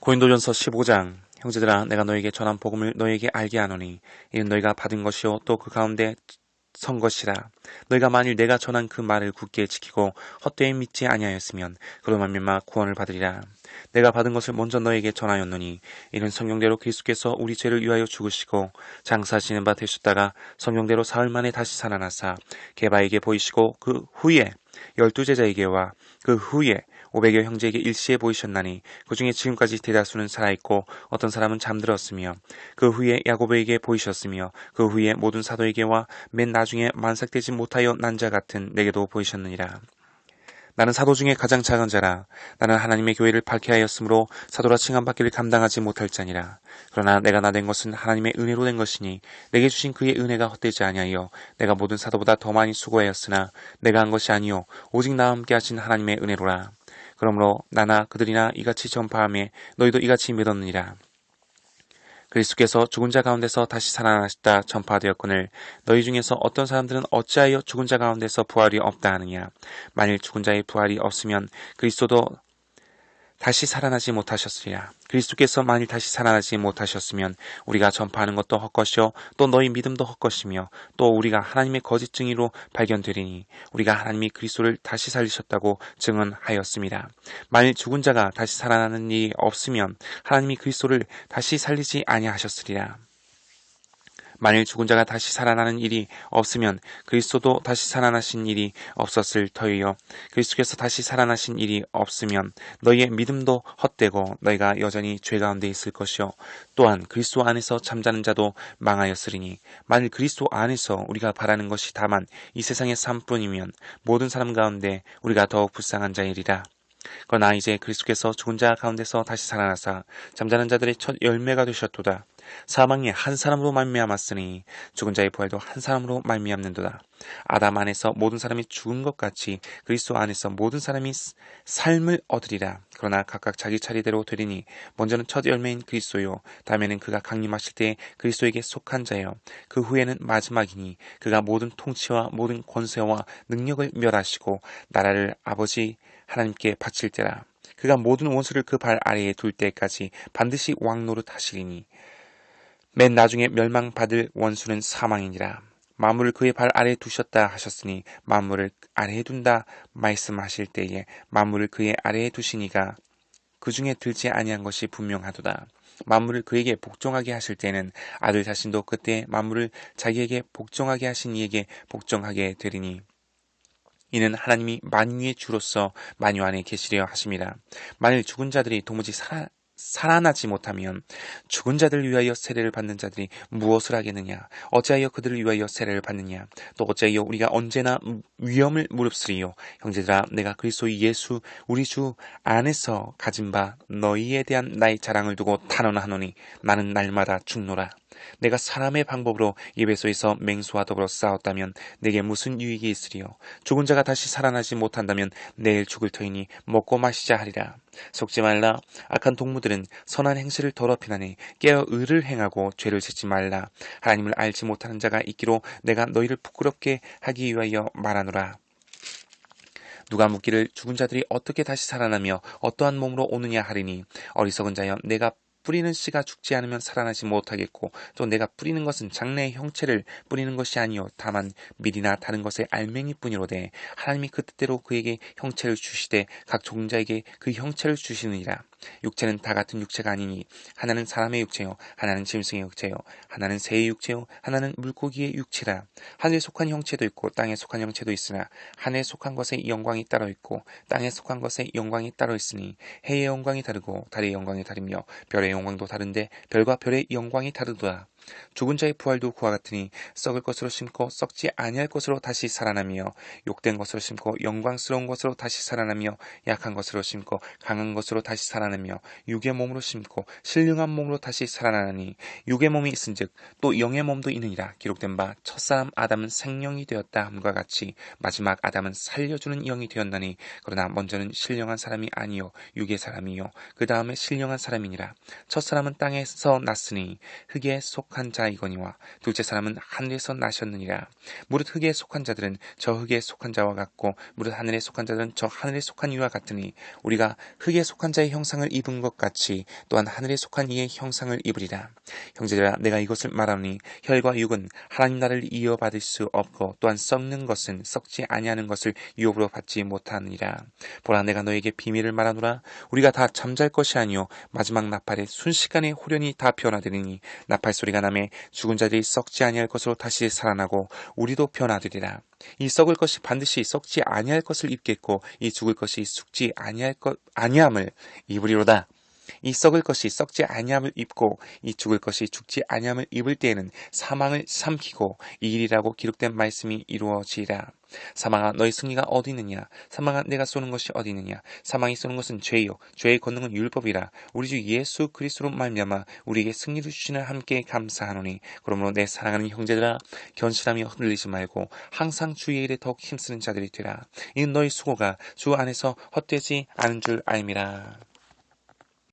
고린도전서 15장. 형제들아, 내가 너에게 전한 복음을 너에게 알게 하노니 이는 너희가 받은 것이요 또 그 가운데 선 것이라. 너희가 만일 내가 전한 그 말을 굳게 지키고 헛되이 믿지 아니하였으면 그로 말미암아 구원을 받으리라. 내가 받은 것을 먼저 너에게 전하였노니 이는 성경대로 그리스도께서 우리 죄를 위하여 죽으시고 장사하시는 바 되셨다가 성경대로 사흘 만에 다시 살아나사 게바에게 보이시고 그 후에 12제자에게와 그 후에 500여 형제에게 일시에 보이셨나니 그 중에 지금까지 대다수는 살아있고 어떤 사람은 잠들었으며 그 후에 야고보에게 보이셨으며 그 후에 모든 사도에게와 맨 나중에 만삭되지 못하여 난 자 같은 내게도 보이셨느니라. 나는 사도 중에 가장 작은 자라. 나는 하나님의 교회를 밝게 하였으므로 사도라 칭함받기를 감당하지 못할 자니라. 그러나 내가 나 된 것은 하나님의 은혜로 된 것이니 내게 주신 그의 은혜가 헛되지 아니하여 내가 모든 사도보다 더 많이 수고하였으나 내가 한 것이 아니요 오직 나와 함께 하신 하나님의 은혜로라. 그러므로 나나 그들이나 이같이 전파하며 너희도 이같이 믿었느니라. 그리스도께서 죽은 자 가운데서 다시 살아나셨다 전파되었거늘 너희 중에서 어떤 사람들은 어찌하여 죽은 자 가운데서 부활이 없다 하느냐. 만일 죽은 자의 부활이 없으면 그리스도도 다시 살아나지 못하셨으리라. 그리스도께서 만일 다시 살아나지 못하셨으면 우리가 전파하는 것도 헛것이요 또 너희 믿음도 헛것이며 또 우리가 하나님의 거짓 증인으로 발견되리니 우리가 하나님이 그리스도를 다시 살리셨다고 증언하였습니다. 만일 죽은 자가 다시 살아나는 일이 없으면 하나님이 그리스도를 다시 살리지 아니하셨으리라. 만일 죽은 자가 다시 살아나는 일이 없으면 그리스도도 다시 살아나신 일이 없었을 터이요. 그리스도께서 다시 살아나신 일이 없으면 너희의 믿음도 헛되고 너희가 여전히 죄 가운데 있을 것이요. 또한 그리스도 안에서 잠자는 자도 망하였으리니 만일 그리스도 안에서 우리가 바라는 것이 다만 이 세상의 삶뿐이면 모든 사람 가운데 우리가 더욱 불쌍한 자이리라. 그러나 이제 그리스도께서 죽은 자 가운데서 다시 살아나사 잠자는 자들의 첫 열매가 되셨도다. 사망이 한 사람으로 말미암았으니 죽은 자의 부활도 한 사람으로 말미암는도다. 아담 안에서 모든 사람이 죽은 것 같이 그리스도 안에서 모든 사람이 삶을 얻으리라. 그러나 각각 자기 차례대로 되리니 먼저는 첫 열매인 그리스도요 다음에는 그가 강림하실 때 그리스도에게 속한 자요 그 후에는 마지막이니 그가 모든 통치와 모든 권세와 능력을 멸하시고 나라를 아버지 하나님께 바칠 때라. 그가 모든 원수를 그 발 아래에 둘 때까지 반드시 왕노릇 하시리니 맨 나중에 멸망받을 원수는 사망이니라. 만물을 그의 발 아래에 두셨다 하셨으니 만물을 아래에 둔다 말씀하실 때에 만물을 그의 아래에 두시니가 그 중에 들지 아니한 것이 분명하도다. 만물을 그에게 복종하게 하실 때는 아들 자신도 그때 만물을 자기에게 복종하게 하신 이에게 복종하게 되리니 이는 하나님이 만유의 주로서 만유 안에 계시려 하심이라. 만일 죽은 자들이 도무지 살아나지 못하면 죽은 자들을 위하여 세례를 받는 자들이 무엇을 하겠느냐? 어찌하여 그들을 위하여 세례를 받느냐? 또 어찌하여 우리가 언제나 위험을 무릅쓰리요? 형제들아, 내가 그리스도 예수 우리 주 안에서 가진 바 너희에 대한 나의 자랑을 두고 탄원하노니 나는 날마다 죽노라. 내가 사람의 방법으로 예배소에서 맹수와 더불어 싸웠다면 내게 무슨 유익이 있으리요? 죽은 자가 다시 살아나지 못한다면 내일 죽을 터이니 먹고 마시자 하리라. 속지 말라. 악한 동무들은 선한 행실을 더럽히나니 깨어 의를 행하고 죄를 짓지 말라. 하나님을 알지 못하는 자가 있기로 내가 너희를 부끄럽게 하기 위하여 말하노라. 누가 묻기를 죽은 자들이 어떻게 다시 살아나며 어떠한 몸으로 오느냐 하리니 어리석은 자여 내가 뿌리는 씨가 죽지 않으면 살아나지 못하겠고 또 내가 뿌리는 것은 장래의 형체를 뿌리는 것이 아니요 다만 밀이나 다른 것의 알맹이뿐이로되 하나님이 그 뜻대로 그에게 형체를 주시되 각 종자에게 그 형체를 주시느니라. 육체는 다 같은 육체가 아니니 하나는 사람의 육체요 하나는 짐승의 육체요 하나는 새의 육체요 하나는 물고기의 육체라. 하늘에 속한 형체도 있고 땅에 속한 형체도 있으나 하늘에 속한 것의 영광이 따로 있고 땅에 속한 것의 영광이 따로 있으니 해의 영광이 다르고 달의 영광이 다르며 별의 영광도 다른데 별과 별의 영광이 다르도다. 죽은 자의 부활도 그와 같으니 썩을 것으로 심고 썩지 아니할 것으로 다시 살아나며 욕된 것으로 심고 영광스러운 것으로 다시 살아나며 약한 것으로 심고 강한 것으로 다시 살아나며 육의 몸으로 심고 신령한 몸으로 다시 살아나니 육의 몸이 있은즉 또 영의 몸도 있느니라. 기록된 바 첫사람 아담은 생명이 되었다 함과 같이 마지막 아담은 살려주는 영이 되었나니 그러나 먼저는 신령한 사람이 아니요 육의 사람이요 그 다음에 신령한 사람이니라. 첫사람은 땅에서 났으니 흙에 속 속한 자이거니와 둘째 사람은 하늘에서 나셨느니라. 무릇 흙에 속한 자들은 저 흙에 속한 자와 같고 무릇 하늘에 속한 자들은 저 하늘에 속한 이와 같으니 우리가 흙에 속한 자의 형상을 입은 것 같이 또한 하늘에 속한 이의 형상을 입으리라. 형제들아 내가 이것을 말하노니 혈과 육은 하나님 나라를 이어받을 수 없고 또한 썩는 것은 썩지 아니하는 것을 유업으로 받지 못하느니라. 보라 내가 너에게 비밀을 말하노라. 우리가 다 잠잘 것이 아니요 마지막 나팔에 순식간에 호련히 다 변화되리니 나팔 소리가 나매 죽은 자들이 썩지 아니할 것으로 다시 살아나고 우리도 변화되리라. 이 썩을 것이 반드시 썩지 아니할 것을 입겠고 이 죽을 것이 죽지 아니함을 입으리로다. 이 썩을 것이 썩지 아니함을 입고 이 죽을 것이 죽지 아니함을 입을 때에는 사망을 삼키고 이 일이라고 기록된 말씀이 이루어지리라. 사망아 너희 승리가 어디 있느냐? 사망아 내가 쏘는 것이 어디 있느냐? 사망이 쏘는 것은 죄요 죄의 권능은 율법이라. 우리 주 예수 그리스도로 말미암아 우리에게 승리를 주시는 함께 감사하노니 그러므로 내 사랑하는 형제들아 견실함이 흔들리지 말고 항상 주의 일에 더욱 힘쓰는 자들이 되라. 이는 너희 수고가 주 안에서 헛되지 않은 줄 알미라.